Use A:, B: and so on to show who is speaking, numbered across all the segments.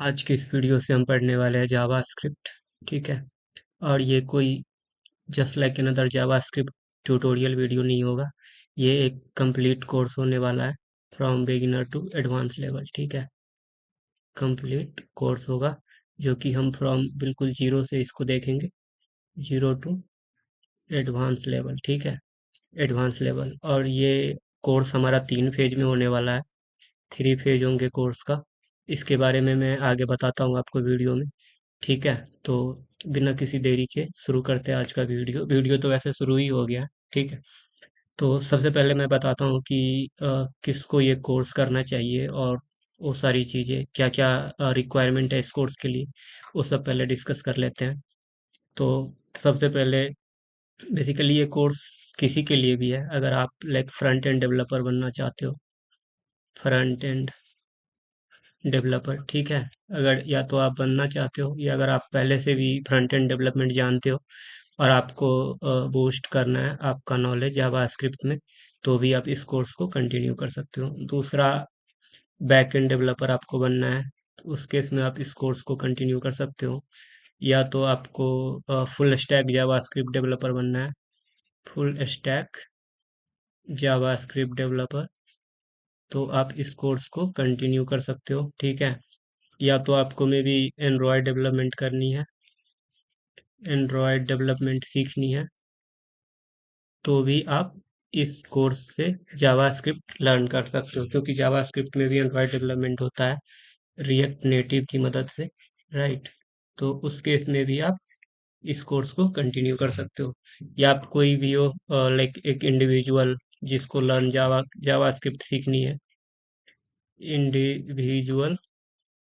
A: आज की इस वीडियो से हम पढ़ने वाले हैं जावा स्क्रिप्ट। ठीक है। और ये कोई just like another JavaScript tutorial video नहीं होगा। ये एक कंप्लीट कोर्स होने वाला है, from beginner to advance level. ठीक है। कंप्लीट कोर्स होगा जो कि हम फ्रॉम बिल्कुल जीरो से इसको देखेंगे, जीरो टू एडवांस लेवल। ठीक है। Advance level. और ये कोर्स हमारा 3 फेज में होने वाला है। 3 फेज होंगे कोर्स का। इसके बारे में मैं आगे बताता हूँ आपको वीडियो में। ठीक है। तो बिना किसी देरी के शुरू करते हैं आज का वीडियो। वीडियो तो वैसे शुरू ही हो गया है। ठीक है। तो सबसे पहले मैं बताता हूँ कि किसको ये कोर्स करना चाहिए और वो सारी चीज़ें क्या क्या रिक्वायरमेंट है इस कोर्स के लिए, वो सब पहले डिस्कस कर लेते हैं। तो सबसे पहले बेसिकली ये कोर्स किसी के लिए भी है, अगर आप लाइक फ्रंट एंड डेवलपर बनना चाहते हो। Front end developer. ठीक है। अगर या तो आप बनना चाहते हो या अगर आप पहले से भी फ्रंट एंड डेवलपमेंट जानते हो और आपको बूस्ट करना है आपका नॉलेज जावा स्क्रिप्ट में, तो भी आप इस कोर्स को कंटिन्यू कर सकते हो। दूसरा, बैक एंड डेवलपर आपको बनना है, तो उस केस में आप इस कोर्स को कंटिन्यू कर सकते हो। या तो आपको full stack Java script developer बनना है, full stack Java script developer, तो आप इस कोर्स को कंटिन्यू कर सकते हो। ठीक है। या तो आपको में भी एंड्रॉयड डेवलपमेंट करनी है, एंड्रॉयड डेवलपमेंट सीखनी है, तो भी आप इस कोर्स से जावास्क्रिप्ट लर्न कर सकते हो, क्योंकि जावास्क्रिप्ट में भी एंड्रॉयड डेवलपमेंट होता है रिएक्ट नेटिव की मदद से। राइट। तो उस केस में भी आप इस कोर्स को कंटिन्यू कर सकते हो। या आप कोई भी हो लाइक एक इंडिविजुअल जिसको लर्न जावास्क्रिप्ट सीखनी है, इंडिविजुअल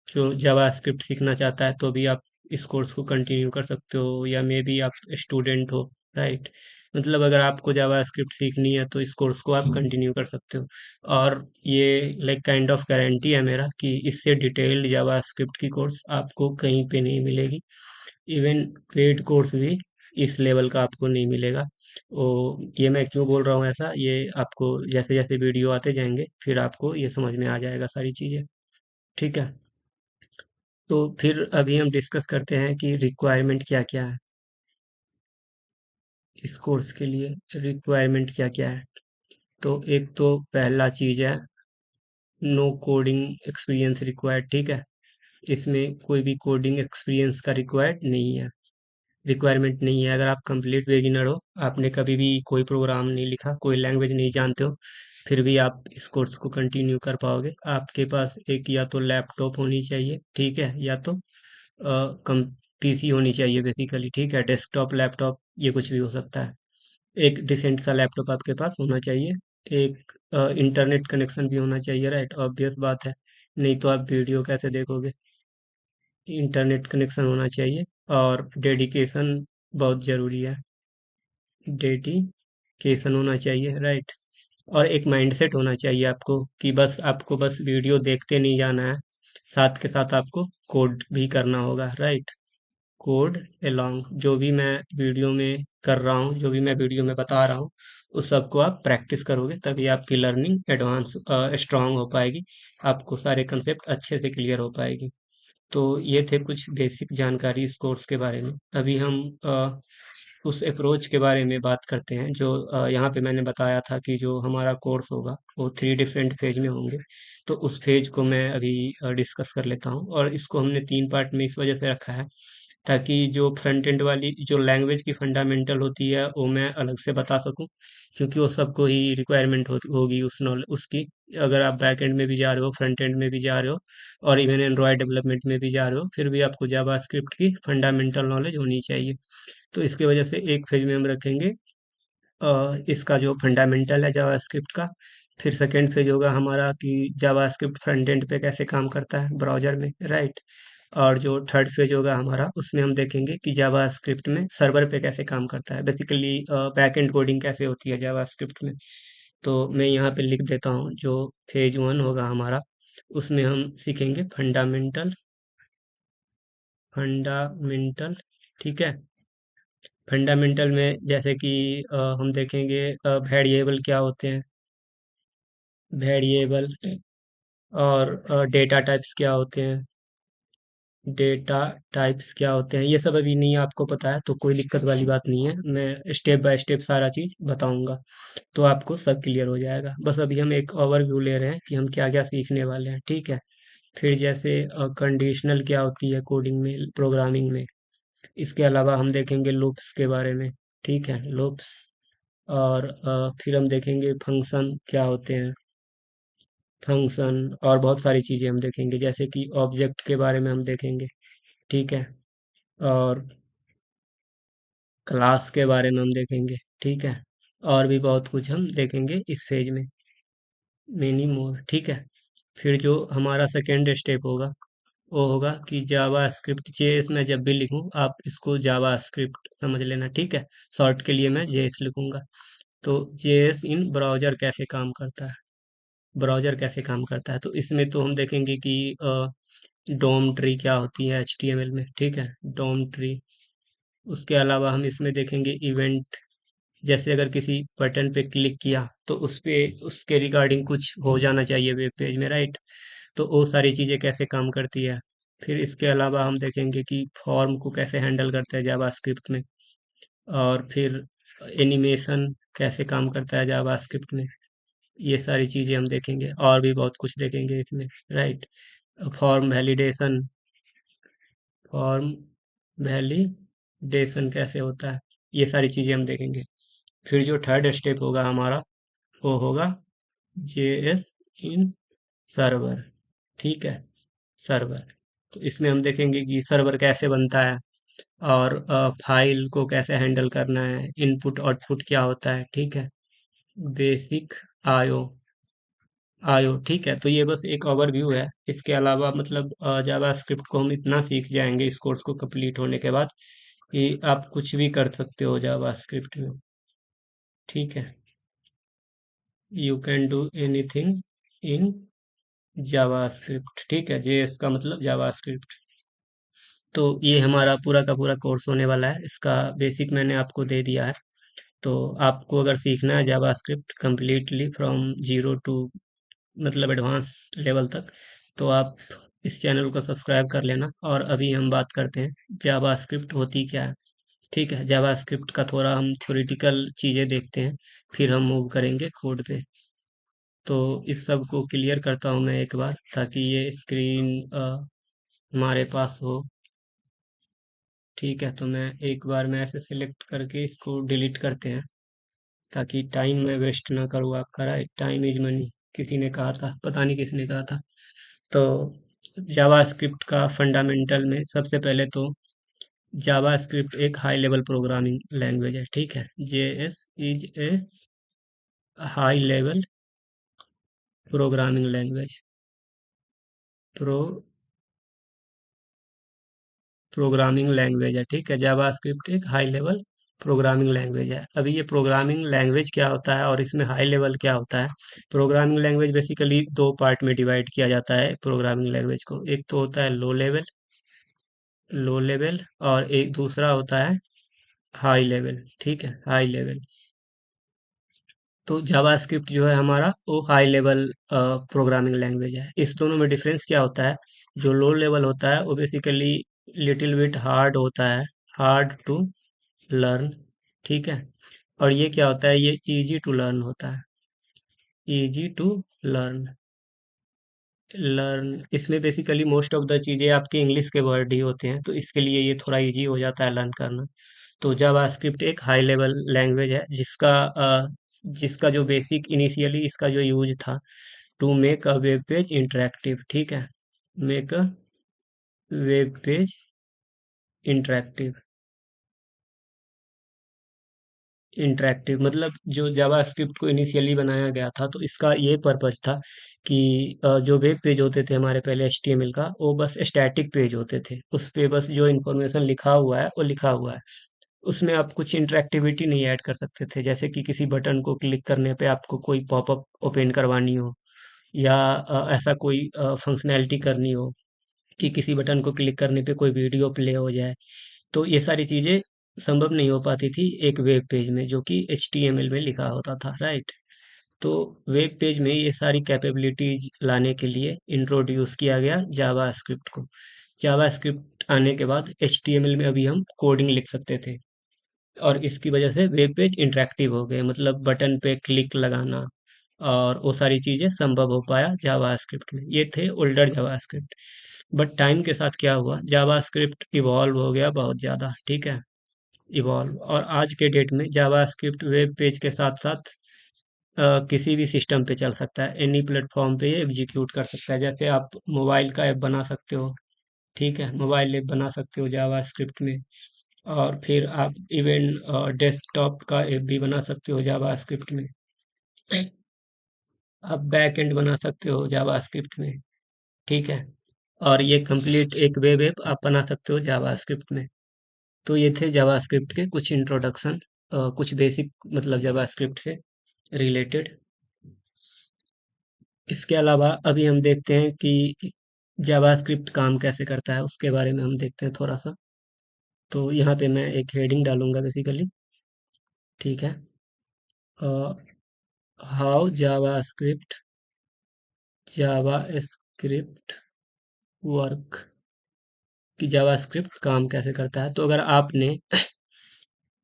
A: जो जावास्क्रिप्ट सीखना चाहता है, तो भी आप इस कोर्स को कंटिन्यू कर सकते हो। या मे बी आप स्टूडेंट हो। राइट। मतलब अगर आपको जावास्क्रिप्ट सीखनी है तो इस कोर्स को आप कंटिन्यू कर सकते हो। और ये लाइक काइंड ऑफ गारंटी है मेरा कि इससे डिटेल्ड जावास्क्रिप्ट की कोर्स आपको कहीं पे नहीं मिलेगी। इवन पेड कोर्स भी इस लेवल का आपको नहीं मिलेगा। ओ, ये मैं क्यों बोल रहा हूँ ऐसा, ये आपको जैसे जैसे वीडियो आते जाएंगे फिर आपको ये समझ में आ जाएगा सारी चीज़ें। ठीक है। तो फिर अभी हम डिस्कस करते हैं कि रिक्वायरमेंट क्या क्या है इस कोर्स के लिए। रिक्वायरमेंट क्या क्या है, तो एक तो पहला चीज है, नो कोडिंग एक्सपीरियंस रिक्वायर्ड। ठीक है। इसमें कोई भी कोडिंग एक्सपीरियंस का रिक्वायरमेंट नहीं है। अगर आप कंप्लीट बिगिनर हो, आपने कभी भी कोई प्रोग्राम नहीं लिखा, कोई लैंग्वेज नहीं जानते हो, फिर भी आप इस कोर्स को कंटिन्यू कर पाओगे। आपके पास एक या तो लैपटॉप होनी चाहिए, ठीक है, या तो कम पीसी होनी चाहिए बेसिकली। ठीक है। डेस्कटॉप, लैपटॉप, ये कुछ भी हो सकता है। एक डिसेंट सा लैपटॉप आपके पास होना चाहिए। एक इंटरनेट कनेक्शन भी होना चाहिए। राइट, ऑब्वियस बात है, नहीं तो आप वीडियो कैसे देखोगे। इंटरनेट कनेक्शन होना चाहिए। और डेडिकेशन बहुत ज़रूरी है, डेडिकेशन होना चाहिए। राइट। और एक माइंडसेट होना चाहिए आपको कि बस आपको बस वीडियो देखते नहीं जाना है, साथ के साथ आपको कोड भी करना होगा। राइट। कोड एलॉन्ग, जो भी मैं वीडियो में कर रहा हूँ, जो भी मैं वीडियो में बता रहा हूँ, उस सबको आप प्रैक्टिस करोगे तभी आपकी लर्निंग एडवांस स्ट्रांग हो पाएगी, आपको सारे कंसेप्ट अच्छे से क्लियर हो पाएगी। तो ये थे कुछ बेसिक जानकारी इस कोर्स के बारे में। अभी हम उस अप्रोच के बारे में बात करते हैं जो यहाँ पे मैंने बताया था कि जो हमारा कोर्स होगा वो 3 डिफरेंट फेज में होंगे। तो उस फेज को मैं अभी डिस्कस कर लेता हूँ। और इसको हमने 3 पार्ट में इस वजह से रखा है ताकि जो फ्रंट एंड वाली जो लैंग्वेज की फंडामेंटल होती है वो मैं अलग से बता सकूं, क्योंकि वो सबको ही रिक्वायरमेंट होगी उस नॉलेज उसकी। अगर आप बैक एंड में भी जा रहे हो, फ्रंट एंड में भी जा रहे हो, और इवन एंड्रॉयड डेवलपमेंट में भी जा रहे हो, फिर भी आपको जावास्क्रिप्ट की फंडामेंटल नॉलेज होनी चाहिए। तो इसके वजह से एक फेज में हम रखेंगे इसका जो फंडामेंटल है जावास्क्रिप्ट का। फिर सेकेंड फेज होगा हमारा कि जावास्क्रिप्ट फ्रंट एंड पे कैसे काम करता है ब्राउजर में। राइट। और जो थर्ड फेज होगा हमारा, उसमें हम देखेंगे कि जावास्क्रिप्ट में सर्वर पे कैसे काम करता है, बेसिकली बैक एंड कोडिंग कैसे होती है जावास्क्रिप्ट में। तो मैं यहाँ पे लिख देता हूँ, जो फेज 1 होगा हमारा, उसमें हम सीखेंगे फंडामेंटल। फंडामेंटल। ठीक है। फंडामेंटल में जैसे कि हम देखेंगे वेरिएबल क्या होते हैं, वेरिएबल, और डेटा टाइप्स क्या होते हैं, डेटा टाइप्स क्या होते हैं ये सब अभी नहीं आपको पता है तो कोई दिक्कत वाली बात नहीं है, मैं स्टेप बाय स्टेप सारा चीज़ बताऊंगा तो आपको सब क्लियर हो जाएगा। बस अभी हम एक ओवरव्यू ले रहे हैं कि हम क्या क्या सीखने वाले हैं, ठीक है। फिर जैसे कंडीशनल क्या होती है कोडिंग में, प्रोग्रामिंग में। इसके अलावा हम देखेंगे लूप्स के बारे में, ठीक है, लूप्स। और फिर हम देखेंगे फंक्शन क्या होते हैं, फंक्शन। और बहुत सारी चीज़ें हम देखेंगे जैसे कि ऑब्जेक्ट के बारे में हम देखेंगे, ठीक है। और क्लास के बारे में हम देखेंगे, ठीक है। और भी बहुत कुछ हम देखेंगे इस फेज में, मेनी मोर, ठीक है। फिर जो हमारा सेकेंड स्टेप होगा वो होगा कि जावा स्क्रिप्ट जेएस में जब भी लिखूं आप इसको जावा स्क्रिप्ट समझ लेना, ठीक है। शॉर्ट के लिए मैं जेएस लिखूंगा। तो जेएस इन ब्राउज़र कैसे काम करता है, ब्राउज़र कैसे काम करता है, तो इसमें तो हम देखेंगे कि डोम ट्री क्या होती है एचटीएमएल में, ठीक है, डोम ट्री। उसके अलावा हम इसमें देखेंगे इवेंट। जैसे अगर किसी बटन पे क्लिक किया तो उस पे उसके रिगार्डिंग कुछ हो जाना चाहिए वेब पेज में, राइट। तो वो सारी चीज़ें कैसे काम करती है। फिर इसके अलावा हम देखेंगे कि फॉर्म को कैसे हैंडल करते हैं जावास्क्रिप्ट में। और फिर एनिमेशन कैसे काम करता है जावास्क्रिप्ट में। ये सारी चीज़ें हम देखेंगे और भी बहुत कुछ देखेंगे इसमें, right. Form validation, form validation कैसे होता है, ये सारी चीज़ें हम देखेंगे। फिर जो थर्ड स्टेप होगा हमारा वो होगा जेएस इन सर्वर, ठीक है, सर्वर। तो इसमें हम देखेंगे कि सर्वर कैसे बनता है और फाइल को कैसे हैंडल करना है, इनपुट आउटपुट क्या होता है, ठीक है। बेसिक आयो, आयो, ठीक है। तो ये बस एक ओवरव्यू है। इसके अलावा मतलब जावा स्क्रिप्ट को हम इतना सीख जाएंगे इस कोर्स को कंप्लीट होने के बाद कि आप कुछ भी कर सकते हो जावा स्क्रिप्ट में, ठीक है। You can do anything in Java script, ठीक है। जेएस का मतलब जावा स्क्रिप्ट। तो ये हमारा पूरा का पूरा कोर्स होने वाला है, इसका बेसिक मैंने आपको दे दिया है। तो आपको अगर सीखना है JavaScript completely from zero to मतलब एडवांस लेवल तक, तो आप इस चैनल को सब्सक्राइब कर लेना। और अभी हम बात करते हैं जावा स्क्रिप्ट होती क्या है, ठीक है। जावा स्क्रिप्ट का थोड़ा हम थ्योरेटिकल चीज़ें देखते हैं, फिर हम मूव करेंगे कोड पे। तो इस सब को क्लियर करता हूँ मैं एक बार ताकि ये स्क्रीन हमारे पास हो, ठीक है। तो मैं एक बार मैं ऐसे सिलेक्ट करके इसको डिलीट करते हैं ताकि टाइम मैं वेस्ट ना करूँ आपका, राइट, टाइम इज मनी किसी ने कहा था, पता नहीं किसने कहा था। तो जावास्क्रिप्ट का फंडामेंटल में सबसे पहले तो जावास्क्रिप्ट एक हाई लेवल प्रोग्रामिंग लैंग्वेज है, ठीक है। JS is a high level programming language, pro programming language है, ठीक है। जावास्क्रिप्ट एक हाई लेवल प्रोग्रामिंग लैंग्वेज है। अभी ये प्रोग्रामिंग लैंग्वेज क्या होता है और इसमें हाई लेवल क्या होता है। प्रोग्रामिंग लैंग्वेज बेसिकली दो पार्ट में डिवाइड किया जाता है प्रोग्रामिंग लैंग्वेज को। एक तो होता है लो लेवल, लो लेवल, और एक दूसरा होता है हाई लेवल, ठीक है, हाई लेवल। तो जावास्क्रिप्ट जो है हमारा वो हाई लेवल प्रोग्रामिंग लैंग्वेज है। इस दोनों में डिफरेंस क्या होता है, जो लो लेवल होता है वो बेसिकली लिटिल बिट हार्ड होता है, हार्ड टू लर्न, ठीक है। और ये क्या होता है, ये इजी टू लर्न होता है, इजी टू लर्न। लर्न इसमें बेसिकली मोस्ट ऑफ द चीज़ें आपके इंग्लिश के वर्ड ही होते हैं तो इसके लिए ये थोड़ा इजी हो जाता है लर्न करना। तो जावास्क्रिप्ट एक हाई लेवल लैंग्वेज है जिसका जो बेसिक इनिशियली इसका जो यूज था to make a web page interactive, ठीक है, make a web page interactive. Interactive मतलब जो जावास्क्रिप्ट को इनिशियली बनाया गया था तो इसका ये पर्पस था कि जो वेब पेज होते थे हमारे पहले एचटीएमएल का वो बस स्टैटिक पेज होते थे, उस पे बस जो इन्फॉर्मेशन लिखा हुआ है वो लिखा हुआ है। उसमें आप कुछ इंटरेक्टिविटी नहीं ऐड कर सकते थे, जैसे कि किसी बटन को क्लिक करने पे आपको कोई पॉपअप ओपन करवानी हो या ऐसा कोई फंक्शनैलिटी करनी हो कि किसी बटन को क्लिक करने पे कोई वीडियो प्ले हो जाए। तो ये सारी चीज़ें संभव नहीं हो पाती थी एक वेब पेज में जो कि एचटीएमएल में लिखा होता था, राइट। तो वेब पेज में ये सारी कैपेबिलिटीज लाने के लिए इंट्रोड्यूस किया गया जावा स्क्रिप्ट को। जावास्क्रिप्ट आने के बाद एचटीएमएल में अभी हम कोडिंग लिख सकते थे, और इसकी वजह से वेब पेज इंटरेक्टिव हो गए, मतलब बटन पे क्लिक लगाना और वो सारी चीज़ें संभव हो पाया जावास्क्रिप्ट में। ये थे ओल्डर जावास्क्रिप्ट। बट टाइम के साथ क्या हुआ, जावास्क्रिप्ट इवॉल्व हो गया बहुत ज़्यादा, ठीक है, इवॉल्व। और आज के डेट में जावास्क्रिप्ट वेब पेज के साथ साथ किसी भी सिस्टम पे चल सकता है, एनी प्लेटफॉर्म पे ये एग्जीक्यूट कर सकता है। जैसे आप मोबाइल का ऐप बना सकते हो, ठीक है, मोबाइल ऐप बना सकते हो जावास्क्रिप्ट में। और फिर आप इवन डेस्कटॉप का ऐप भी बना सकते हो जावास्क्रिप्ट में। आप बैक एंड बना सकते हो जावास्क्रिप्ट में, ठीक है। और ये कंप्लीट एक वेब ऐप आप बना सकते हो जावास्क्रिप्ट में। तो ये थे जावास्क्रिप्ट के कुछ इंट्रोडक्शन, कुछ बेसिक मतलब जावास्क्रिप्ट से रिलेटेड। इसके अलावा अभी हम देखते हैं कि जावास्क्रिप्ट काम कैसे करता है, उसके बारे में हम देखते हैं थोड़ा सा। तो यहाँ पे मैं एक हेडिंग डालूंगा बेसिकली, ठीक है, हाउ जावास्क्रिप्ट वर्क, कि जावास्क्रिप्ट काम कैसे करता है। तो अगर आपने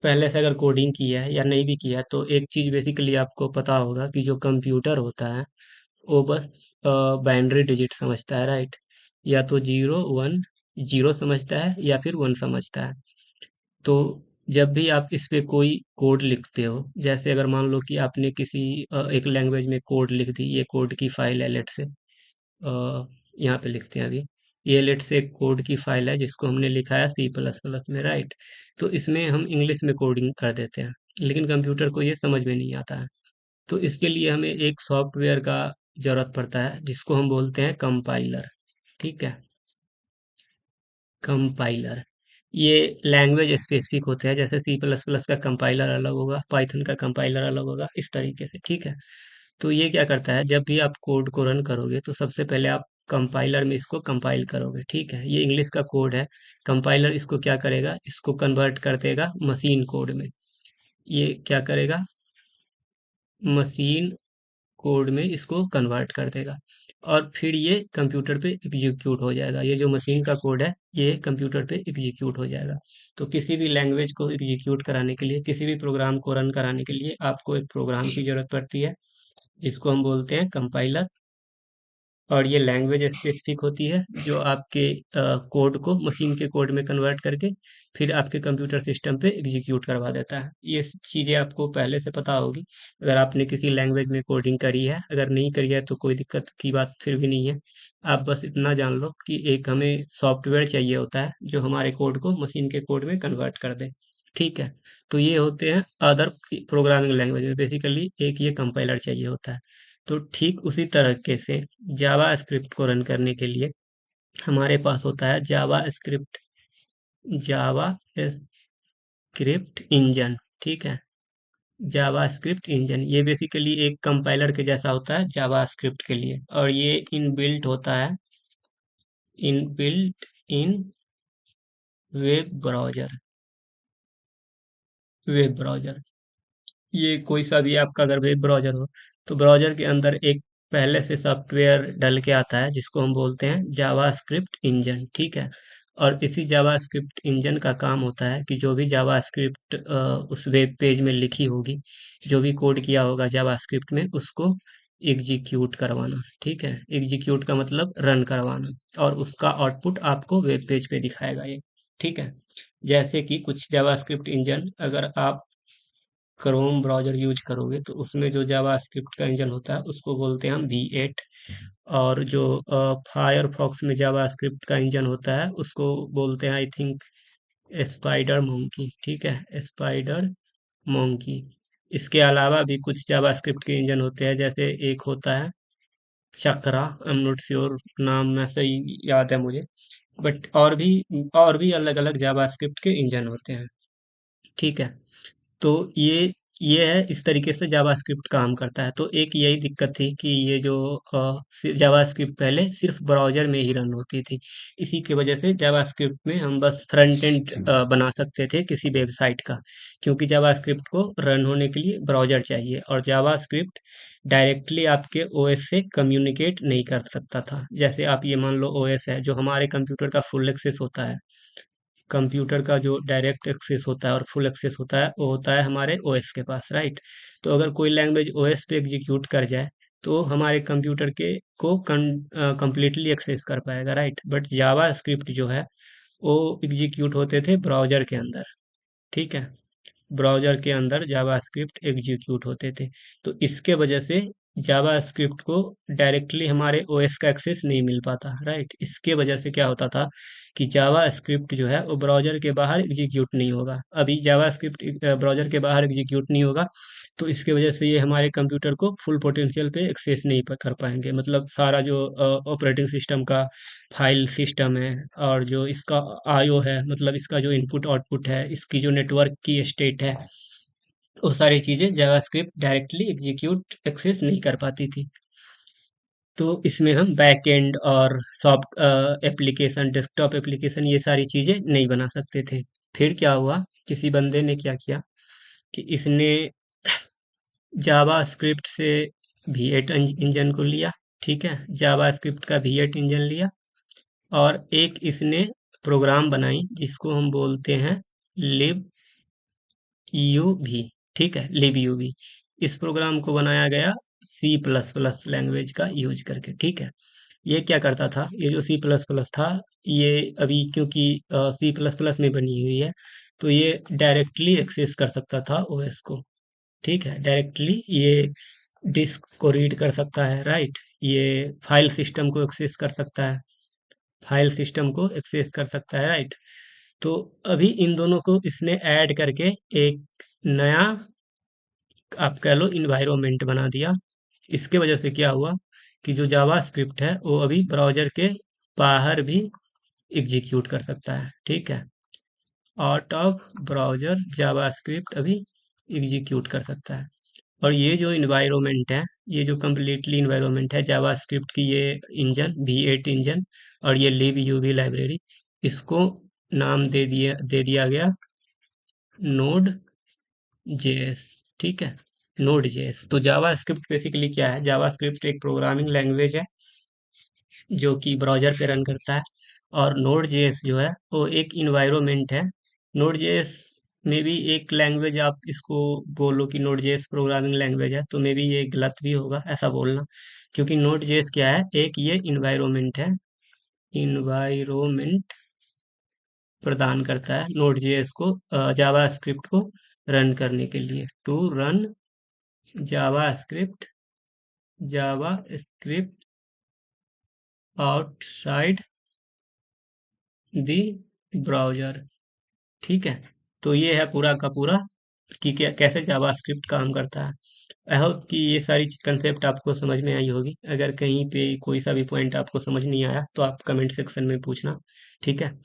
A: पहले से अगर कोडिंग की है या नहीं भी किया है, तो एक चीज़ बेसिकली आपको पता होगा कि जो कंप्यूटर होता है वो बस बाइनरी डिजिट समझता है, राइट। या तो जीरो वन, जीरो समझता है या फिर वन समझता है। तो जब भी आप इस पे कोई कोड लिखते हो, जैसे अगर मान लो कि आपने किसी एक लैंग्वेज में कोड लिख दी, ये कोड की फाइल है लेट से, यहाँ पे लिखते हैं अभी, ये लेट से एक कोड की फाइल है जिसको हमने लिखा है C++ में, राइट। तो इसमें हम इंग्लिश में कोडिंग कर देते हैं, लेकिन कंप्यूटर को ये समझ में नहीं आता है। तो इसके लिए हमें एक सॉफ्टवेयर का जरूरत पड़ता है जिसको हम बोलते हैं कंपाइलर, ठीक है, कंपाइलर। ये लैंग्वेज स्पेसिफिक होते हैं, जैसे C++ का कंपाइलर अलग होगा, पाइथन का कंपाइलर अलग होगा, इस तरीके से, ठीक है। तो ये क्या करता है, जब भी आप कोड को रन करोगे तो सबसे पहले आप कंपाइलर में इसको कंपाइल करोगे, ठीक है। ये इंग्लिश का कोड है, कंपाइलर इसको क्या करेगा, इसको कन्वर्ट कर देगा मशीन कोड में। ये क्या करेगा, मशीन कोड में इसको कन्वर्ट कर देगा, और फिर ये कंप्यूटर पे एग्जीक्यूट हो जाएगा। ये जो मशीन का कोड है ये कंप्यूटर पे एग्जीक्यूट हो जाएगा। तो किसी भी लैंग्वेज को एग्जीक्यूट कराने के लिए, किसी भी प्रोग्राम को रन कराने के लिए आपको एक प्रोग्राम की जरूरत पड़ती है जिसको हम बोलते हैं कंपाइलर। और ये लैंग्वेज स्पेसिफिक होती है जो आपके कोड को मशीन के कोड में कन्वर्ट करके फिर आपके कंप्यूटर सिस्टम पे एग्जीक्यूट करवा देता है। ये चीज़ें आपको पहले से पता होगी अगर आपने किसी लैंग्वेज में कोडिंग करी है। अगर नहीं करी है तो कोई दिक्कत की बात फिर भी नहीं है। आप बस इतना जान लो कि एक हमें सॉफ्टवेयर चाहिए होता है जो हमारे कोड को मशीन के कोड में कन्वर्ट कर दे, ठीक है। तो ये होते हैं अदर प्रोग्रामिंग लैंग्वेज में, बेसिकली एक ये कंपाइलर चाहिए होता है। तो ठीक उसी तरीके से जावा स्क्रिप्ट को रन करने के लिए हमारे पास होता है जावा स्क्रिप्ट इंजन, ठीक है। जावा स्क्रिप्ट इंजन ये बेसिकली एक कंपाइलर के जैसा होता है जावा स्क्रिप्ट के लिए, और ये इनबिल्ट होता है, इनबिल्ट इन वेब ब्राउजर, वेब ब्राउजर। ये कोई सा भी आपका अगर वेब ब्राउज़र हो, तो ब्राउज़र के अंदर एक पहले से सॉफ्टवेयर डल के आता है जिसको हम बोलते हैं जावास्क्रिप्ट इंजन, ठीक है। और इसी जावास्क्रिप्ट इंजन का काम होता है कि जो भी जावास्क्रिप्ट उस वेब पेज में लिखी होगी, जो भी कोड किया होगा जावास्क्रिप्ट में, उसको एग्जीक्यूट करवाना, ठीक है। एग्जीक्यूट का मतलब रन करवाना, और उसका आउटपुट आपको वेब पेज पे दिखाएगा ये, ठीक है। जैसे कि कुछ जावास्क्रिप्ट इंजन, अगर आप क्रोम ब्राउज़र यूज़ करोगे तो उसमें जो जावास्क्रिप्ट का इंजन होता है उसको बोलते हैं हम V8। और जो फायरफॉक्स में जावास्क्रिप्ट का इंजन होता है उसको बोलते हैं आई थिंक स्पाइडर मोंकी, ठीक है, स्पाइडर मोंकी। इसके अलावा भी कुछ जावास्क्रिप्ट के इंजन होते हैं, जैसे एक होता है चक्रा, आई एम नॉट श्योर नाम में सही याद है मुझे, बट और भी अलग अलग जावास्क्रिप्ट के इंजन होते हैं, ठीक है। तो ये ये है, इस तरीके से जावास्क्रिप्ट काम करता है। तो एक यही दिक्कत थी कि ये जो जावास्क्रिप्ट पहले सिर्फ ब्राउज़र में ही रन होती थी। इसी की वजह से जावास्क्रिप्ट में हम बस फ्रंट एंड बना सकते थे किसी वेबसाइट का, क्योंकि जावास्क्रिप्ट को रन होने के लिए ब्राउज़र चाहिए, और जावास्क्रिप्ट डायरेक्टली आपके ओएस से कम्युनिकेट नहीं कर सकता था। जैसे आप ये मान लो ओएस है, जो हमारे कंप्यूटर का फुल एक्सेस होता है, कंप्यूटर का जो डायरेक्ट एक्सेस होता है और फुल एक्सेस होता है, वो होता है हमारे ओएस के पास, राइट। तो अगर कोई लैंग्वेज ओएस पे एग्जीक्यूट कर जाए, तो हमारे कंप्यूटर के को कंप्लीटली एक्सेस कर पाएगा, राइट। बट जावा स्क्रिप्ट जो है, वो एग्जीक्यूट होते थे ब्राउजर के अंदर, ठीक है। ब्राउज़र के अंदर जावास्क्रिप्ट एग्जीक्यूट होते थे। तो इसके वजह से जावास्क्रिप्ट को डायरेक्टली हमारे ओएस का एक्सेस नहीं मिल पाता, राइट। इसके वजह से क्या होता था कि जावास्क्रिप्ट जो है वो ब्राउज़र के बाहर एग्जीक्यूट नहीं होगा। अभी जावास्क्रिप्ट ब्राउज़र के बाहर एग्जीक्यूट नहीं होगा, तो इसके वजह से ये हमारे कंप्यूटर को फुल पोटेंशियल पे एक्सेस नहीं कर पाएंगे। मतलब सारा जो ऑपरेटिंग सिस्टम का फाइल सिस्टम है, और जो इसका आईओ है, मतलब इसका जो इनपुट आउटपुट है, इसकी जो नेटवर्क की स्टेट है, वो सारी चीज़ें जावास्क्रिप्ट डायरेक्टली एग्जीक्यूट एक्सेस नहीं कर पाती थी। तो इसमें हम बैक एंड और सॉफ्ट एप्लीकेशन, डेस्कटॉप एप्लीकेशन, ये सारी चीज़ें नहीं बना सकते थे। फिर क्या हुआ, किसी बंदे ने क्या किया कि इसने जावास्क्रिप्ट से V8 इंजन को लिया, ठीक है। जावास्क्रिप्ट का V8 इंजन लिया, और एक इसने प्रोग्राम बनाई जिसको हम बोलते हैं लिब यू भी, ठीक है, लिब यू भी। इस प्रोग्राम को बनाया गया C++ लैंग्वेज का यूज करके, ठीक है। ये क्या करता था, ये जो C++ था, ये अभी क्योंकि C++ में बनी हुई है, तो ये डायरेक्टली एक्सेस कर सकता था ओएस को, ठीक है। डायरेक्टली ये डिस्क को रीड कर सकता है, राइट। ये फाइल सिस्टम को एक्सेस कर सकता है, फाइल सिस्टम को एक्सेस कर सकता है, राइट। तो अभी इन दोनों को इसने ऐड करके एक नया, आप कह लो, इन्वायरमेंट बना दिया। इसके वजह से क्या हुआ कि जो जावा स्क्रिप्ट है वो अभी ब्राउज़र के बाहर भी एग्जीक्यूट कर सकता है, ठीक है। आउट ऑफ ब्राउज़र जावास्क्रिप्ट अभी एग्जीक्यूट कर सकता है। और ये जो इन्वायरमेंट है, ये जो कम्प्लीटली इन्वायरमेंट है जावास्क्रिप्ट की, ये इंजन V8 इंजन और ये लिब यूवी लाइब्रेरी, इसको नाम दे दिया गया नोड जेएस, ठीक है। Node JS. तो जावास्क्रिप्ट बेसिकली क्या है, जावास्क्रिप्ट एक प्रोग्रामिंग लैंग्वेज है जो कि ब्राउज़र पे रन करता है, और नोड जेएस जो है वो एक इन्वायरमेंट है। नोड जेएस में भी एक लैंग्वेज, आप इसको बोलो कि नोड जेएस प्रोग्रामिंग लैंग्वेज है, तो मे बी ये गलत भी होगा ऐसा बोलना, क्योंकि नोड जेएस क्या है, एक ये इन्वायरमेंट है, इन्वायरमेंट प्रदान करता है नोड जेएस को जावा स्क्रिप्ट को रन करने के लिए। To run JavaScript, JavaScript outside the browser, ठीक है। तो ये है पूरा का पूरा कि कैसे जावास्क्रिप्ट काम करता है। आई होप कि ये सारी कंसेप्ट आपको समझ में आई होगी। अगर कहीं पे कोई सा भी पॉइंट आपको समझ नहीं आया तो आप कमेंट सेक्शन में पूछना, ठीक है।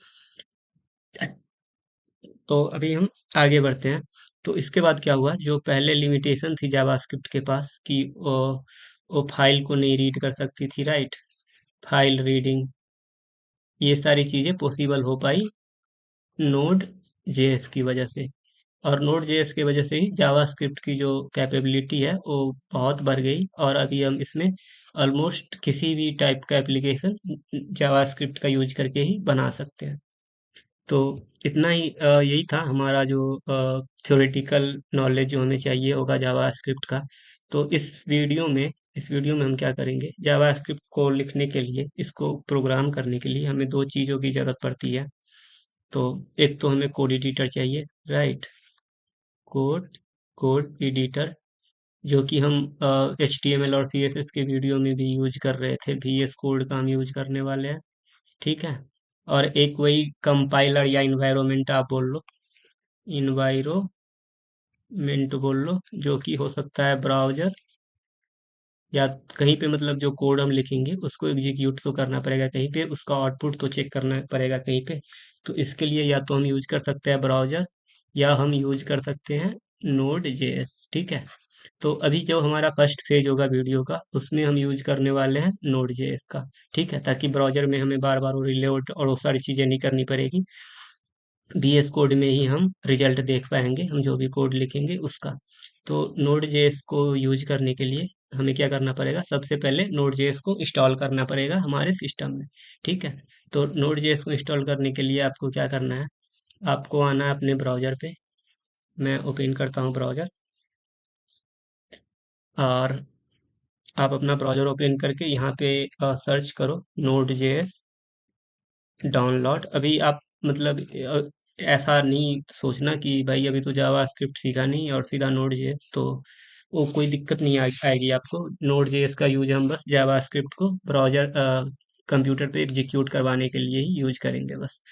A: तो अभी हम आगे बढ़ते हैं। तो इसके बाद क्या हुआ, जो पहले लिमिटेशन थी जावास्क्रिप्ट के पास कि वो फाइल को नहीं रीड कर सकती थी, राइट। फाइल रीडिंग, ये सारी चीज़ें पॉसिबल हो पाई नोड जेएस की वजह से। और नोड जेएस की वजह से ही जावास्क्रिप्ट की जो कैपेबिलिटी है वो बहुत बढ़ गई, और अभी हम इसमें ऑलमोस्ट किसी भी टाइप का एप्लीकेशन जावास्क्रिप्ट का यूज करके ही बना सकते हैं। तो इतना ही, यही था हमारा जो थ्योरेटिकल नॉलेज जो हमें चाहिए होगा जावास्क्रिप्ट का। तो इस वीडियो में हम क्या करेंगे, जावास्क्रिप्ट को लिखने के लिए, इसको प्रोग्राम करने के लिए हमें दो चीज़ों की ज़रूरत पड़ती है। तो एक तो हमें कोड एडिटर चाहिए, राइट। कोड कोड एडिटर, जो कि हम HTML और CSS के वीडियो में भी यूज कर रहे थे, VS कोड का हम यूज करने वाले हैं, ठीक है। और एक वही कंपाइलर या इन्वायरमेंट आप बोल लो, इन्वायरमेंट बोल लो, जो कि हो सकता है ब्राउज़र या कहीं पे, मतलब जो कोड हम लिखेंगे उसको एग्जीक्यूट तो करना पड़ेगा कहीं पे, उसका आउटपुट तो चेक करना पड़ेगा कहीं पे। तो इसके लिए या तो हम यूज कर सकते हैं ब्राउज़र, या हम यूज कर सकते हैं नोड जेएस, ठीक है। तो अभी जो हमारा फर्स्ट फेज होगा वीडियो का, उसमें हम यूज करने वाले हैं नोड जेएस का, ठीक है, ताकि ब्राउजर में हमें बार बार वो रिलोड और वो सारी चीजें नहीं करनी पड़ेगी। VS कोड में ही हम रिजल्ट देख पाएंगे, हम जो भी कोड लिखेंगे उसका। तो नोड जेएस को यूज करने के लिए हमें क्या करना पड़ेगा, सबसे पहले नोड जेएस को इंस्टॉल करना पड़ेगा हमारे सिस्टम में, ठीक है। तो नोड जेएस को इंस्टॉल करने के लिए आपको क्या करना है, आपको आना है अपने ब्राउजर पे। मैं ओपन करता हूँ ब्राउजर, और आप अपना ब्राउजर ओपन करके यहाँ पे सर्च करो नोड जेएस डाउनलोड। अभी आप मतलब ऐसा नहीं सोचना कि भाई अभी तो जावा स्क्रिप्ट सीखा नहीं और सीधा नोड जेएस, तो वो कोई दिक्कत नहीं आएगी आपको। नोड जेएस का यूज हम बस जावा स्क्रिप्ट को ब्राउजर कंप्यूटर पे एग्जीक्यूट करवाने के लिए ही यूज करेंगे बस।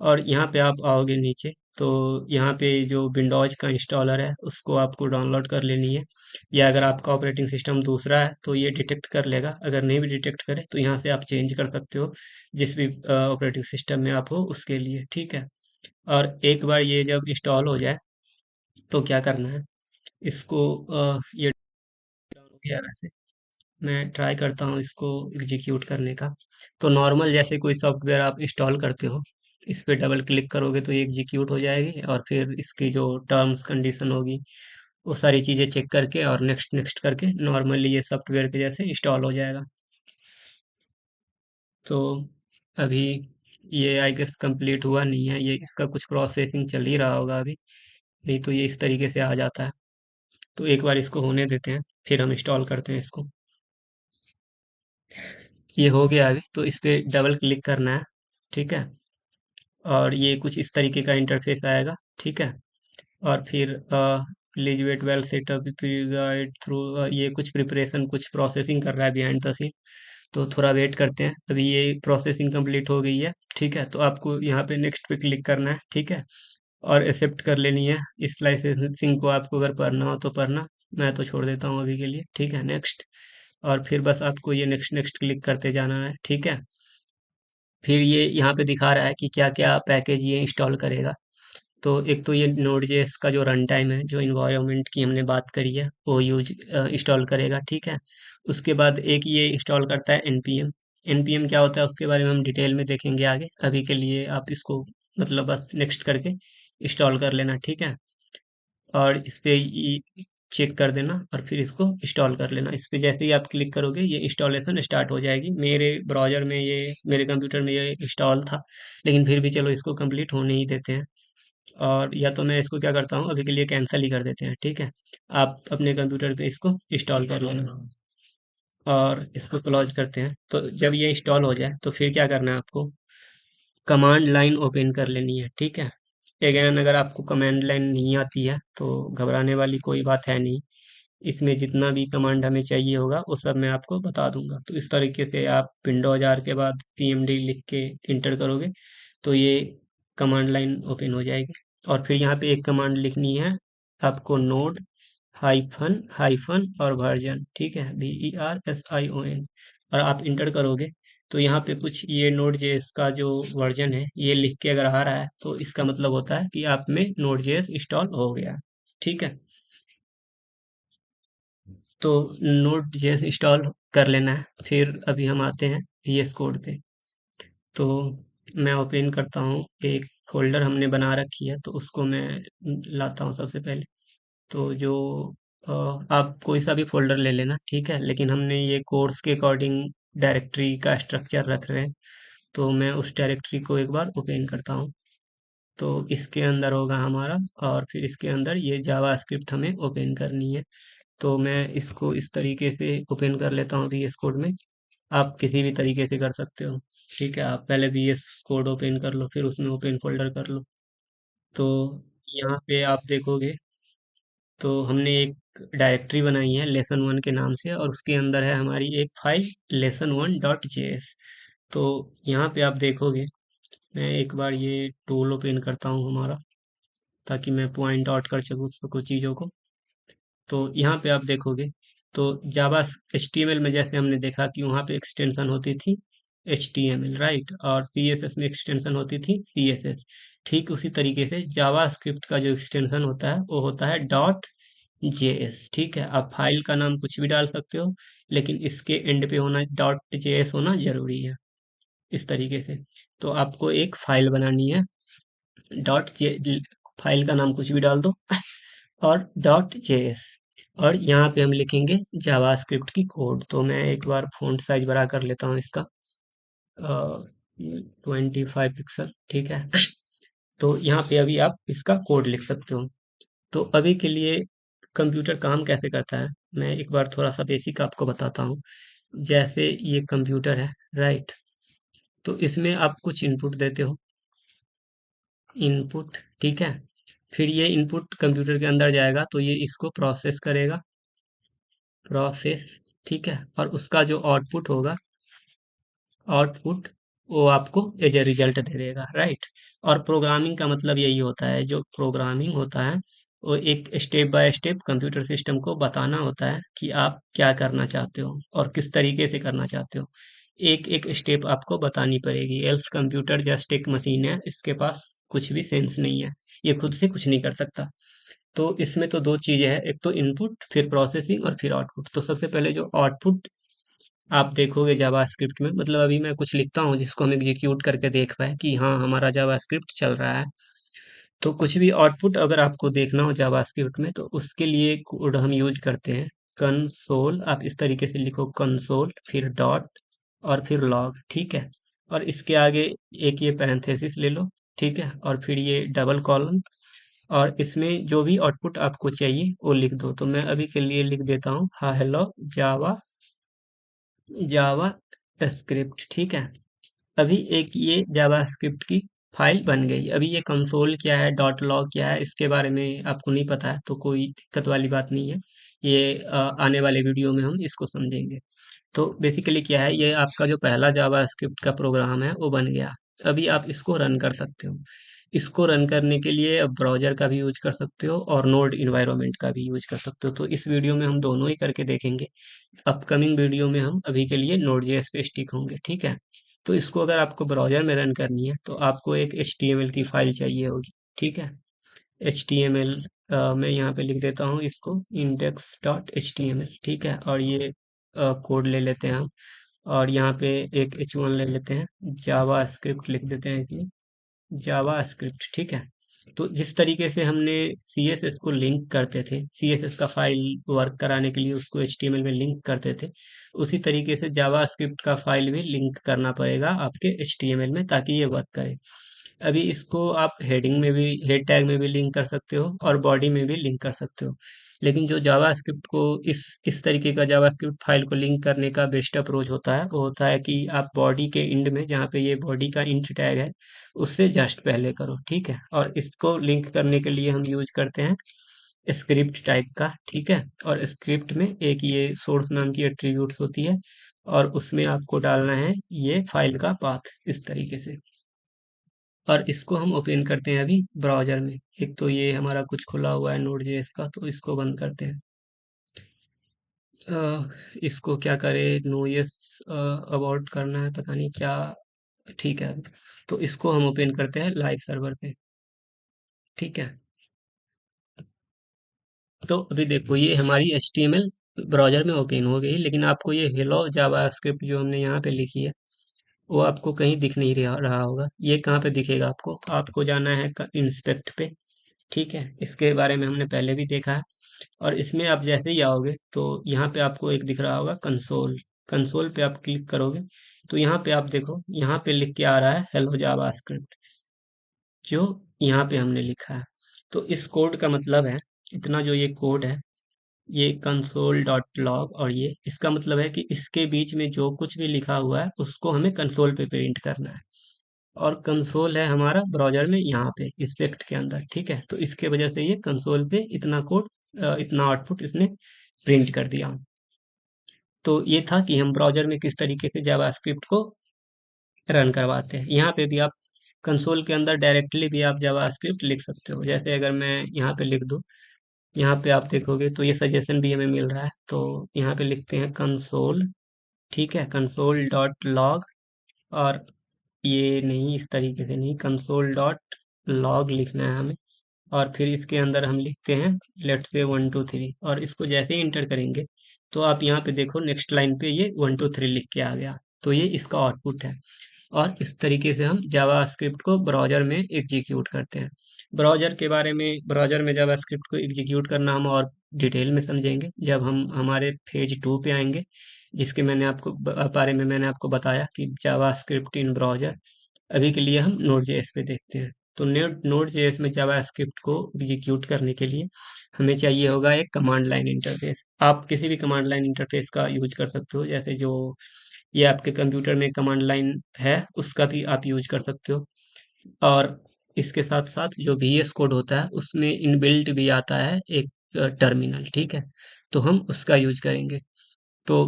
A: और यहाँ पे आप आओगे नीचे, तो यहाँ पे जो विंडोज का इंस्टॉलर है उसको आपको डाउनलोड कर लेनी है, या अगर आपका ऑपरेटिंग सिस्टम दूसरा है तो ये डिटेक्ट कर लेगा, अगर नहीं भी डिटेक्ट करे तो यहाँ से आप चेंज कर सकते हो जिस भी ऑपरेटिंग सिस्टम में आप हो उसके लिए, ठीक है। और एक बार ये जब इंस्टॉल हो जाए तो क्या करना है, इसको ये डाउन हो गया वैसे, मैं ट्राई करता हूँ इसको एग्जीक्यूट करने का। तो नॉर्मल जैसे कोई सॉफ्टवेयर आप इंस्टॉल करते हो, इस पे डबल क्लिक करोगे तो ये एग्जीक्यूट हो जाएगी, और फिर इसकी जो टर्म्स कंडीशन होगी वो सारी चीज़ें चेक करके और नेक्स्ट नेक्स्ट करके नॉर्मली ये सॉफ्टवेयर के जैसे इंस्टॉल हो जाएगा। तो अभी ये आई गेस कंप्लीट हुआ नहीं है, ये इसका कुछ प्रोसेसिंग चल ही रहा होगा अभी, नहीं तो ये इस तरीके से आ जाता है। तो एक बार इसको होने देते हैं, फिर हम इंस्टॉल करते हैं इसको। ये हो गया अभी, तो इस पे डबल क्लिक करना है, ठीक है। और ये कुछ इस तरीके का इंटरफेस आएगा, ठीक है। और फिर please wait well setup guide through, ये कुछ प्रिपरेशन कुछ प्रोसेसिंग कर रहा है बिहाइंड द सीन, तो थोड़ा वेट करते हैं। अभी ये प्रोसेसिंग कंप्लीट हो गई है, ठीक है। तो आपको यहाँ पे नेक्स्ट पे क्लिक करना है, ठीक है, और एक्सेप्ट कर लेनी है। इस लाइसेंसिंग को आपको अगर पढ़ना हो तो पढ़ना, मैं तो छोड़ देता हूँ अभी के लिए, ठीक है, नेक्स्ट। और फिर बस आपको ये नेक्स्ट नेक्स्ट क्लिक करते जाना है, ठीक है। फिर ये यहाँ पे दिखा रहा है कि क्या क्या पैकेज ये इंस्टॉल करेगा। तो एक तो ये नोड जेएस का जो रन टाइम है, जो इन्वायरमेंट की हमने बात करी है, वो यूज इंस्टॉल करेगा, ठीक है। उसके बाद एक ये इंस्टॉल करता है एनपीएम। एनपीएम क्या होता है उसके बारे में हम डिटेल में देखेंगे आगे, अभी के लिए आप इसको मतलब बस नेक्स्ट करके इंस्टॉल कर लेना, ठीक है। और इस पे चेक कर देना और फिर इसको इंस्टॉल कर लेना। इस पे जैसे ही आप क्लिक करोगे ये इंस्टॉलेशन स्टार्ट हो जाएगी। मेरे ब्राउजर में ये, मेरे कंप्यूटर में ये इंस्टॉल था, लेकिन फिर भी चलो इसको कंप्लीट होने ही देते हैं। और या तो मैं इसको क्या करता हूँ, अभी के लिए कैंसिल ही कर देते हैं, ठीक है। आप अपने कंप्यूटर पे इसको इंस्टॉल कर लेना, और इसको क्लोज करते हैं। तो जब ये इंस्टॉल हो जाए तो फिर क्या करना है आपको, कमांड लाइन ओपन कर लेनी है, ठीक है। अगेन अगर आपको कमांड लाइन नहीं आती है तो घबराने वाली कोई बात है नहीं, इसमें जितना भी कमांड हमें चाहिए होगा वो सब मैं आपको बता दूंगा। तो इस तरीके से आप विंडोज आर के बाद pmd लिख के इंटर करोगे तो ये कमांड लाइन ओपन हो जाएगी। और फिर यहाँ पे एक कमांड लिखनी है आपको, नोड हाइफन हाइफन और वर्जन, ठीक है, VERSION। और आप इंटर करोगे तो यहाँ पे कुछ ये नोड जेएस का जो वर्जन है ये लिख के अगर आ रहा है तो इसका मतलब होता है कि आप में नोड जेएस इंस्टॉल हो गया है, ठीक है। तो नोड जेएस इंस्टॉल कर लेना है। फिर अभी हम आते हैं VS कोड पे। तो मैं ओपन करता हूँ, एक फोल्डर हमने बना रखी है तो उसको मैं लाता हूँ सबसे पहले। तो जो अ, आप कोई सा भी फोल्डर ले लेना, ठीक है, लेकिन हमने ये कोर्स के अकॉर्डिंग डायरेक्टरी का स्ट्रक्चर रख रहे हैं, तो मैं उस डायरेक्टरी को एक बार ओपन करता हूँ। तो इसके अंदर होगा हमारा, और फिर इसके अंदर ये जावा स्क्रिप्ट हमें ओपन करनी है। तो मैं इसको इस तरीके से ओपन कर लेता हूँ VS कोड में। आप किसी भी तरीके से कर सकते हो, ठीक है। आप पहले VS कोड ओपन कर लो, फिर उसमें ओपन फोल्डर कर लो। तो यहाँ पे आप देखोगे तो हमने एक डायरेक्टरी बनाई है लेसन 1 के नाम से, और उसके अंदर है हमारी एक फाइल lesson1.js। तो यहाँ पे आप देखोगे, मैं एक बार ये टूल ओपन करता हूँ हमारा, ताकि मैं पॉइंट आउट कर सकूँ चीज़ों को। तो यहाँ पे आप देखोगे तो जावा HTML में जैसे हमने देखा कि वहाँ पे एक्सटेंशन होती थी HTML, राइट, और CSS में एक्सटेंशन होती थी CSS। ठीक उसी तरीके से जावास्क्रिप्ट का जो एक्सटेंशन होता है वो होता है .js। ठीक है, आप फाइल का नाम कुछ भी डाल सकते हो, लेकिन इसके एंड पे होना .js होना जरूरी है। इस तरीके से तो आपको एक फाइल बनानी है, डॉट जे फाइल का नाम कुछ भी डाल दो और .js, और यहाँ पे हम लिखेंगे जावास्क्रिप्ट की कोड। तो मैं एक बार फ़ॉन्ट साइज बड़ा कर लेता हूँ इसका, 25 पिक्सल, ठीक है। तो यहाँ पे अभी आप इसका कोड लिख सकते हो। तो अभी के लिए कंप्यूटर काम कैसे करता है, मैं एक बार थोड़ा सा बेसिक आपको बताता हूँ। जैसे ये कंप्यूटर है, राइट, तो इसमें आप कुछ इनपुट देते हो, इनपुट, ठीक है। फिर ये इनपुट कंप्यूटर के अंदर जाएगा तो ये इसको प्रोसेस करेगा, प्रोसेस, ठीक है, और उसका जो आउटपुट होगा, आउटपुट वो आपको एज ए रिजल्ट दे देगा, राइट। और प्रोग्रामिंग का मतलब यही होता है, जो प्रोग्रामिंग होता है वो एक step by step computer system को बताना होता है कि आप क्या करना चाहते हो और किस तरीके से करना चाहते हो। एक एक स्टेप आपको बतानी पड़ेगी, एल्स कंप्यूटर जस्ट एक मशीन है, इसके पास कुछ भी सेंस नहीं है, ये खुद से कुछ नहीं कर सकता। तो इसमें तो दो चीजें हैं, एक तो इनपुट, फिर प्रोसेसिंग, और फिर आउटपुट। तो सबसे पहले जो आउटपुट आप देखोगे जावास्क्रिप्ट में, मतलब अभी मैं कुछ लिखता हूँ जिसको हम एग्जीक्यूट करके देख पाए कि हाँ हमारा जावास्क्रिप्ट चल रहा है। तो कुछ भी आउटपुट अगर आपको देखना हो जावास्क्रिप्ट में तो उसके लिए कोड हम यूज करते हैं कंसोल। आप इस तरीके से लिखो कंसोल, फिर डॉट, और फिर लॉग, ठीक है। और इसके आगे एक ये पैरेंथेसिस ले लो, ठीक है, और फिर ये डबल कॉलन, और इसमें जो भी आउटपुट आपको चाहिए वो लिख दो। तो मैं अभी के लिए लिख देता हूँ हाँ हेलो जावा, जावा स्क्रिप्ट, ठीक है। अभी एक ये जावास्क्रिप्ट की फाइल बन गई। अभी ये कंसोल क्या है, डॉट लॉग क्या है, इसके बारे में आपको नहीं पता है तो कोई दिक्कत वाली बात नहीं है। ये आने वाले वीडियो में हम इसको समझेंगे। तो बेसिकली क्या है, ये आपका जो पहला जावास्क्रिप्ट का प्रोग्राम है वो बन गया। अभी आप इसको रन कर सकते हो। इसको रन करने के लिए अब ब्राउज़र का भी यूज़ कर सकते हो और नोड इन्वायरमेंट का भी यूज़ कर सकते हो। तो इस वीडियो में हम दोनों ही करके देखेंगे। अपकमिंग वीडियो में हम अभी के लिए नोड जेएस पे स्टिक होंगे, ठीक है। तो इसको अगर आपको ब्राउज़र में रन करनी है तो आपको एक HTML की फाइल चाहिए होगी, ठीक है। HTML मैं यहाँ पे लिख देता हूँ इसको index.html, ठीक है। और ये कोड ले लेते हैं हम, और यहाँ पे एक H1 ले लेते हैं, जावा स्क्रिप्ट लिख देते हैं इसमें, जावा स्क्रिप्ट, ठीक है। तो जिस तरीके से हमने CSS को लिंक करते थे, CSS का फाइल वर्क कराने के लिए उसको HTML में लिंक करते थे, उसी तरीके से जावा स्क्रिप्ट का फाइल भी लिंक करना पड़ेगा आपके HTML में ताकि ये वर्क करे। अभी इसको आप हेडिंग में भी, हेड टैग में भी लिंक कर सकते हो और बॉडी में भी लिंक कर सकते हो। लेकिन जो जावास्क्रिप्ट को इस तरीके का जावास्क्रिप्ट फाइल को लिंक करने का बेस्ट अप्रोच होता है, वो होता है कि आप बॉडी के इंड में, जहाँ पे ये बॉडी का इंट टैग है, उससे जस्ट पहले करो, ठीक है। और इसको लिंक करने के लिए हम यूज करते हैं स्क्रिप्ट टाइप का, ठीक है। और स्क्रिप्ट में एक ये सोर्स नाम की एट्रीब्यूट्स होती है, और उसमें आपको डालना है ये फाइल का पाथ, इस तरीके से। और इसको हम ओपन करते हैं अभी ब्राउज़र में। एक तो ये हमारा कुछ खुला हुआ है नोड जेएस का, तो इसको बंद करते हैं। इसको क्या करें, नो यस अबाउट करना है, पता नहीं क्या, ठीक है। तो इसको हम ओपन करते हैं लाइव सर्वर पे, ठीक है। तो अभी देखो ये हमारी HTML ब्राउज़र में ओपन हो गई, लेकिन आपको ये हेलो जावास्क्रिप्ट जो हमने यहाँ पे लिखी है वो आपको कहीं दिख नहीं रहा होगा। ये कहाँ पे दिखेगा आपको, आपको जाना है इंस्पेक्ट पे, ठीक है। इसके बारे में हमने पहले भी देखा है। और इसमें आप जैसे ही आओगे तो यहाँ पे आपको एक दिख रहा होगा कंसोल, कंसोल पे आप क्लिक करोगे तो यहाँ पे आप देखो, यहाँ पे लिख के आ रहा है हेलो जावास्क्रिप्ट, जो यहाँ पे हमने लिखा है। तो इस कोड का मतलब है, इतना जो ये कोड है, ये कंसोल डॉट लॉग, और ये इसका मतलब है कि इसके बीच में जो कुछ भी लिखा हुआ है उसको हमें कंसोल पे प्रिंट करना है। और कंसोल है हमारा ब्राउज़र में यहाँ पे स्पेक्ट के अंदर, ठीक है। तो इसके वजह से ये कंसोल पे इतना कोड, इतना आउटपुट इसने प्रिंट कर दिया। तो ये था कि हम ब्राउज़र में किस तरीके से जावास्क्रिप्ट को रन करवाते हैं। यहाँ पे भी आप कंसोल के अंदर डायरेक्टली भी आप जावास्क्रिप्ट लिख सकते हो। जैसे अगर मैं यहाँ पे लिख दूँ, यहाँ पे आप देखोगे तो ये सजेशन भी हमें मिल रहा है। तो यहाँ पे लिखते हैं कंसोल, ठीक है, कंसोल डॉट लॉग, और ये नहीं, इस तरीके से नहीं, कंसोल डॉट लॉग लिखना है हमें। और फिर इसके अंदर हम लिखते हैं लेट्स से 1 2 3, और इसको जैसे ही इंटर करेंगे तो आप यहाँ पे देखो नेक्स्ट लाइन पे ये 1 2 3 लिख के आ गया। तो ये इसका आउटपुट है। और इस तरीके से हम जावास्क्रिप्ट को ब्राउज़र में एग्जीक्यूट करते हैं। ब्राउज़र में जावास्क्रिप्ट को एग्जीक्यूट करना हम और डिटेल में समझेंगे जब हम हमारे फेज 2 पे आएंगे, जिसके बारे में मैंने आपको बताया कि जावास्क्रिप्ट इन ब्राउज़र। अभी के लिए हम नोड जेएस पे देखते हैं। तो नोड जेएस में जावास्क्रिप्ट को एग्जीक्यूट करने के लिए हमें चाहिए होगा एक कमांड लाइन इंटरफेस। आप किसी भी कमांड लाइन इंटरफेस का यूज कर सकते हो, जैसे जो ये आपके कंप्यूटर में कमांड लाइन है उसका भी आप यूज कर सकते हो। और इसके साथ साथ जो VS कोड होता है उसमें इनबिल्ट भी आता है एक टर्मिनल, ठीक है। तो हम उसका यूज करेंगे। तो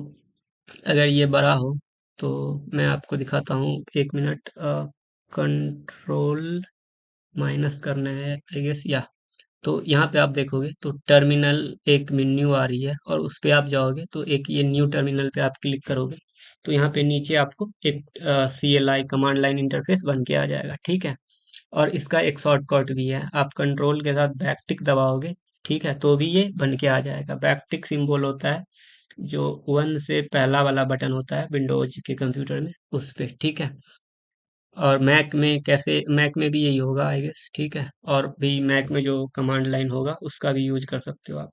A: अगर ये बड़ा हो तो मैं आपको दिखाता हूँ, 1 मिनट। कंट्रोल माइनस करना है आई गेस, या तो यहाँ पे आप देखोगे तो टर्मिनल एक मेन्यू आ रही है, और उस पे आप जाओगे तो एक ये न्यू टर्मिनल पे आप क्लिक करोगे तो यहाँ पे नीचे आपको एक CLI कमांड लाइन इंटरफेस बन के आ जाएगा, ठीक है। और इसका एक शॉर्टकट भी है, आप कंट्रोल के साथ बैक टिक दबाओगे, ठीक है, तो भी ये बन के आ जाएगा। बैक टिक सिंबल होता है जो 1 से पहला वाला बटन होता है विंडोज के कंप्यूटर में, उस पे, ठीक है। और मैक में भी यही होगा आई गेस, ठीक है। और भी मैक में जो कमांड लाइन होगा उसका भी यूज कर सकते हो आप।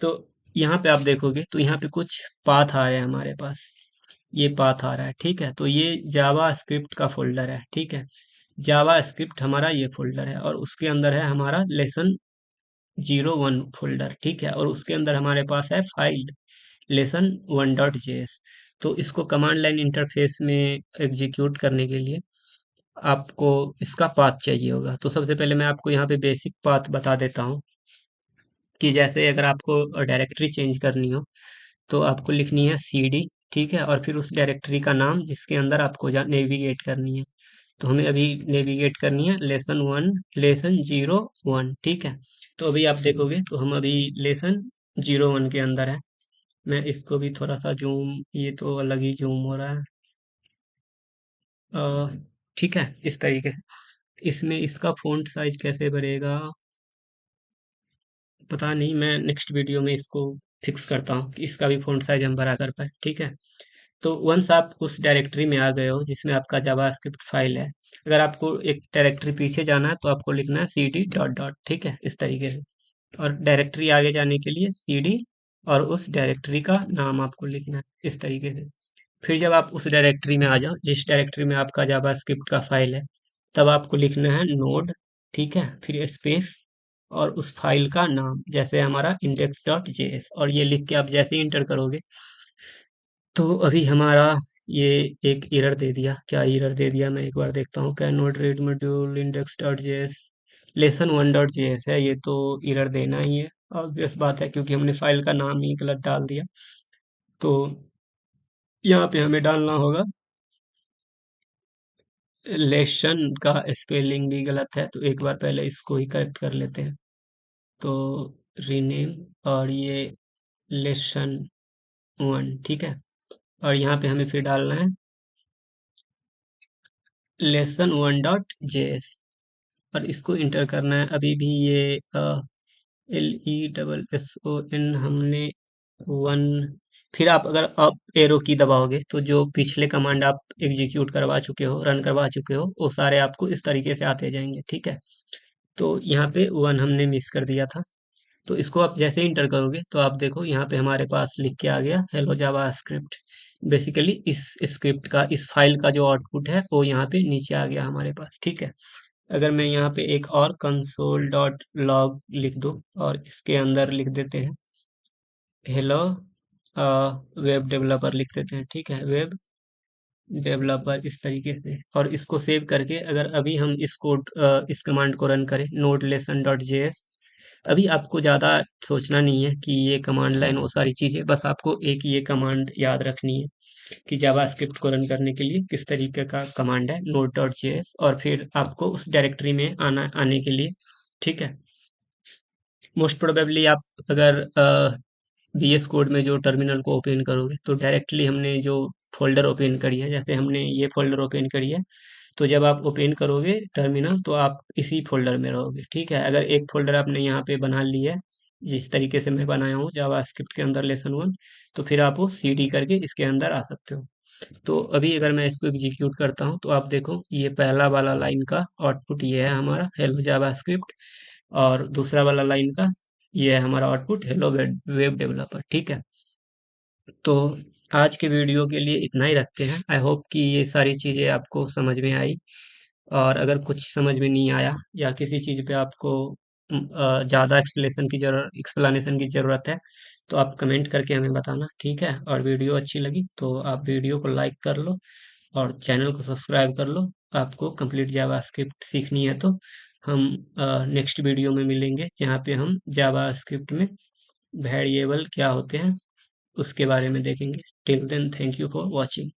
A: तो यहाँ पे आप देखोगे तो यहाँ पे कुछ पाथ आ रहे हैं हमारे पास। ये पाथ आ रहा है, ठीक है। तो ये जावा स्क्रिप्ट का फोल्डर है, ठीक है। जावा स्क्रिप्ट हमारा ये फोल्डर है, और उसके अंदर है हमारा लेसन 01 फोल्डर, ठीक है। और उसके अंदर हमारे पास है फाइल lesson1.js। तो इसको कमांड लाइन इंटरफेस में एग्जीक्यूट करने के लिए आपको इसका पाथ चाहिए होगा। तो सबसे पहले मैं आपको यहाँ पे बेसिक पाथ बता देता हूँ कि जैसे अगर आपको डायरेक्टरी चेंज करनी हो तो आपको लिखनी है CD, ठीक है। और फिर उस डायरेक्टरी का नाम जिसके अंदर आपको नेविगेट करनी है। तो हमें अभी नेविगेट करनी है लेसन 01, ठीक है। तो अभी आप देखोगे तो हम अभी लेसन 01 के अंदर है। मैं इसको भी थोड़ा सा जूम, ये तो अलग ही जूम हो रहा है। अ, ठीक है, इस तरीके से। इसमें इसका फ़ॉन्ट साइज़ कैसे बढ़ेगा पता नहीं, मैं नेक्स्ट वीडियो में इसको फिक्स करता हूँ कि इसका भी फ़ॉन्ट साइज़ हम बड़ा कर पाएँ, ठीक है। तो वंस आप उस डायरेक्टरी में आ गए हो जिसमें आपका जावास्क्रिप्ट फाइल है, अगर आपको एक डायरेक्टरी पीछे जाना है तो आपको लिखना है CD डॉट डॉट, ठीक है, इस तरीके से। और डायरेक्टरी आगे जाने के लिए CD और उस डायरेक्टरी का नाम आपको लिखना है, इस तरीके से। फिर जब आप उस डायरेक्टरी में आ जाओ जिस डायरेक्टरी में आपका जावास्क्रिप्ट का फाइल है, तब आपको लिखना है नोड, ठीक है, फिर स्पेस और उस फाइल का नाम, जैसे हमारा index.js, और ये लिख के आप जैसे ही इंटर करोगे तो अभी हमारा ये एक एरर दे दिया। क्या एरर दे दिया, मैं एक बार देखता हूँ। Can not read module index.js, lesson1.js है ये, तो एरर देना ही है, ऑब्वियस बात है, क्योंकि हमने फाइल का नाम ही गलत डाल दिया। तो यहाँ पे हमें डालना होगा, लेशन का स्पेलिंग भी गलत है, तो एक बार पहले इसको ही करेक्ट कर लेते हैं। तो रीनेम, और ये लेसन 1, ठीक है। और यहाँ पे हमें फिर डालना है lesson1.js, और इसको इंटर करना है। अभी भी ये LESSON हमने 1, फिर आप अगर अप एरो की दबाओगे तो जो पिछले कमांड आप एग्जीक्यूट करवा चुके हो, रन करवा चुके हो, वो सारे आपको इस तरीके से आते जाएंगे, ठीक है। तो यहाँ पे 1 हमने मिस कर दिया था। तो इसको आप जैसे ही इंटर करोगे तो आप देखो यहाँ पे हमारे पास लिख के आ गया हेलो जावा स्क्रिप्ट। बेसिकली इस स्क्रिप्ट का, इस फाइल का जो आउटपुट है वो यहाँ पे नीचे आ गया हमारे पास, ठीक है। अगर मैं यहाँ पे एक और कंसोल डॉट लॉग लिख दूँ और इसके अंदर लिख देते हैं हेलो वेब डेवलपर लिख देते हैं, ठीक है, वेब डेवलपर, इस तरीके से। और इसको सेव करके अगर अभी हम इस कमांड को रन करें नोड लेसन.js, अभी आपको ज़्यादा सोचना नहीं है कि ये कमांड लाइन वो सारी चीज़ें, बस आपको एक ये कमांड याद रखनी है कि जावास्क्रिप्ट को रन करने के लिए किस तरीके का कमांड है node.js, और फिर आपको उस डायरेक्टरी में आने के लिए, ठीक है। मोस्ट प्रोबेबली आप अगर VS कोड में जो टर्मिनल को ओपन करोगे तो डायरेक्टली हमने जो फोल्डर ओपन करिए, जैसे हमने ये फोल्डर ओपन करी है। तो जब आप ओपन करोगे टर्मिनल तो आप इसी फोल्डर में रहोगे, ठीक है। अगर एक फोल्डर आपने यहाँ पे बना लिया है, जिस तरीके से मैं बनाया हूँ जावास्क्रिप्ट के अंदर लेसन 1, तो फिर आप वो सीडी करके इसके अंदर आ सकते हो। तो अभी अगर मैं इसको एग्जीक्यूट करता हूँ तो आप देखो ये पहला वाला लाइन का आउटपुट ये है हमारा हेलो जावास्क्रिप्ट, और दूसरा वाला लाइन का ये है हमारा output hello web web developer, ठीक है। तो आज के वीडियो के लिए इतना ही रखते हैं। आई होप कि ये सारी चीज़ें आपको समझ में आई, और अगर कुछ समझ में नहीं आया या किसी चीज़ पे आपको ज़्यादा एक्सप्लेनेशन की ज़रूरत है, तो आप कमेंट करके हमें बताना, ठीक है। और वीडियो अच्छी लगी तो आप वीडियो को लाइक कर लो और चैनल को सब्सक्राइब कर लो। आपको कंप्लीट जावास्क्रिप्ट सीखनी है तो हम नेक्स्ट वीडियो में मिलेंगे, जहाँ पे हम जावास्क्रिप्ट में वेरिएबल क्या होते हैं उसके बारे में देखेंगे। Till then, thank you for watching.